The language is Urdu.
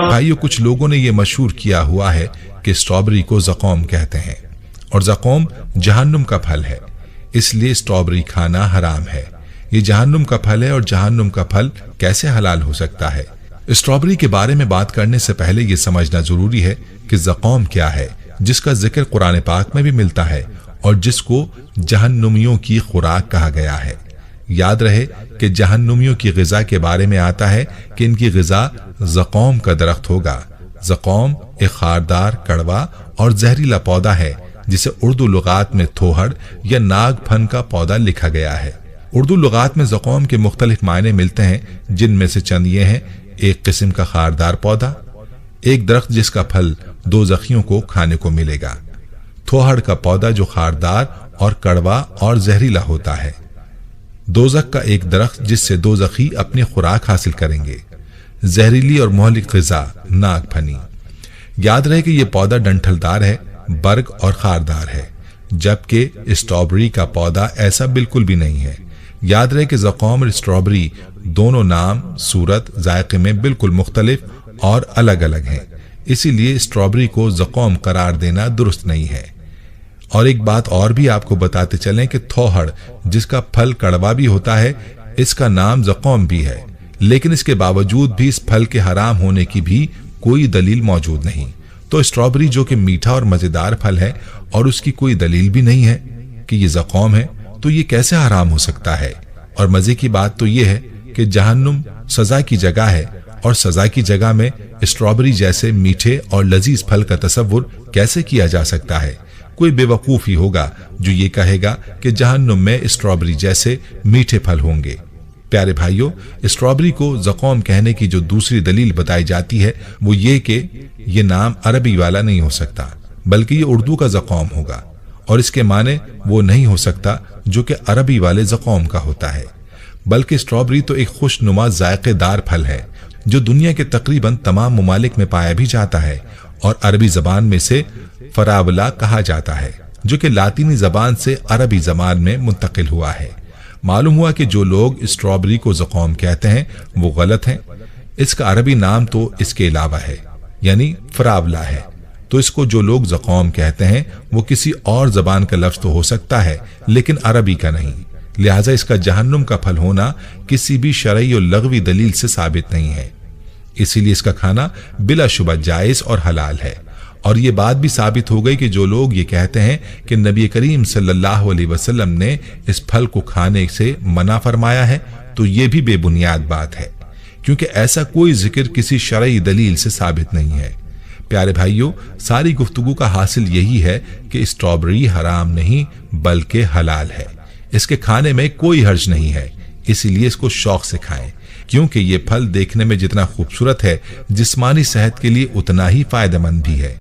بھائیو، کچھ لوگوں نے یہ مشہور کیا ہوا ہے کہ اسٹرابری کو زقوم کہتے ہیں، اور زقوم جہنم کا پھل ہے، اس لیے اسٹرابری کھانا حرام ہے۔ یہ جہنم کا پھل ہے، اور جہنم کا پھل کیسے حلال ہو سکتا ہے؟ اسٹرابری کے بارے میں بات کرنے سے پہلے یہ سمجھنا ضروری ہے کہ زقوم کیا ہے، جس کا ذکر قرآن پاک میں بھی ملتا ہے اور جس کو جہنمیوں کی خوراک کہا گیا ہے۔ یاد رہے کہ جہنمیوں کی غذا کے بارے میں آتا ہے کہ ان کی غذا زقوم کا درخت ہوگا۔ زقوم ایک خاردار، کڑوا اور زہریلا پودا ہے جسے اردو لغات میں تھوہڑ یا ناگ پھن کا پودا لکھا گیا ہے۔ اردو لغات میں زقوم کے مختلف معنی ملتے ہیں، جن میں سے چند یہ ہیں: ایک قسم کا خاردار پودا، ایک درخت جس کا پھل دوزخیوں کو کھانے کو ملے گا، تھوہڑ کا پودا جو خاردار اور کڑوا اور زہریلا ہوتا ہے، دوزخ کا ایک درخت جس سے دوزخی اپنی خوراک حاصل کریں گے، زہریلی اور مہلک غذا ناگ پھنی۔ یاد رہے کہ یہ پودا ڈنٹھل دار ہے، برگ اور خاردار ہے، جبکہ اسٹرابری کا پودا ایسا بالکل بھی نہیں ہے۔ یاد رہے کہ زقوم اور اسٹرابری دونوں نام، صورت، ذائقے میں بالکل مختلف اور الگ الگ ہیں، اسی لیے اسٹرابری کو زقوم قرار دینا درست نہیں ہے۔ اور ایک بات اور بھی آپ کو بتاتے چلیں کہ تھوہڑ، جس کا پھل کڑوا بھی ہوتا ہے، اس کا نام زقوم بھی ہے، لیکن اس کے باوجود بھی اس پھل کے حرام ہونے کی بھی کوئی دلیل موجود نہیں۔ تو اسٹرابری جو کہ میٹھا اور مزیدار پھل ہے اور اس کی کوئی دلیل بھی نہیں ہے کہ یہ زقوم ہے، تو یہ کیسے حرام ہو سکتا ہے؟ اور مزے کی بات تو یہ ہے کہ جہنم سزا کی جگہ ہے، اور سزا کی جگہ میں اسٹرابری جیسے میٹھے اور لذیذ پھل کا تصور کیسے کیا جا سکتا ہے؟ کوئی بے وقوف ہی ہوگا جو یہ کہے گا کہ جہنم میں اسٹرابری جیسے میٹھے پھل ہوں گے۔ پیارے بھائیوں، اسٹرابری کو زقوم کہنے کی جو دوسری دلیل بتائی جاتی ہے وہ یہ کہ یہ نام عربی والا نہیں ہو سکتا، بلکہ یہ اردو کا زقوم ہوگا، اور اس کے معنی وہ نہیں ہو سکتا جو کہ عربی والے زقوم کا ہوتا ہے، بلکہ اسٹرابری تو ایک خوش نما ذائقے دار پھل ہے جو دنیا کے تقریباً تمام ممالک میں پایا بھی جاتا ہے، اور عربی زبان میں سے فراولا کہا جاتا ہے، جو کہ لاطینی زبان سے عربی زبان میں منتقل ہوا ہے۔ معلوم ہوا کہ جو لوگ اسٹرابری کو زقوم کہتے ہیں وہ غلط ہیں۔ اس کا عربی نام تو اس کے علاوہ ہے، یعنی فراولا ہے، تو اس کو جو لوگ زقوم کہتے ہیں وہ کسی اور زبان کا لفظ تو ہو سکتا ہے لیکن عربی کا نہیں، لہٰذا اس کا جہنم کا پھل ہونا کسی بھی شرعی اور لغوی دلیل سے ثابت نہیں ہے، اسی لیے اس کا کھانا بلا شبہ جائز اور حلال ہے۔ اور یہ بات بھی ثابت ہو گئی کہ جو لوگ یہ کہتے ہیں کہ نبی کریم صلی اللہ علیہ وسلم نے اس پھل کو کھانے سے منع فرمایا ہے، تو یہ بھی بے بنیاد بات ہے، کیونکہ ایسا کوئی ذکر کسی شرعی دلیل سے ثابت نہیں ہے۔ پیارے بھائیوں، ساری گفتگو کا حاصل یہی ہے کہ اسٹرابری حرام نہیں بلکہ حلال ہے، اس کے کھانے میں کوئی حرج نہیں ہے، اسی لیے اس کو شوق سے کھائیں، کیونکہ یہ پھل دیکھنے میں جتنا خوبصورت ہے، جسمانی صحت کے لیے اتنا ہی فائدہ مند بھی ہے۔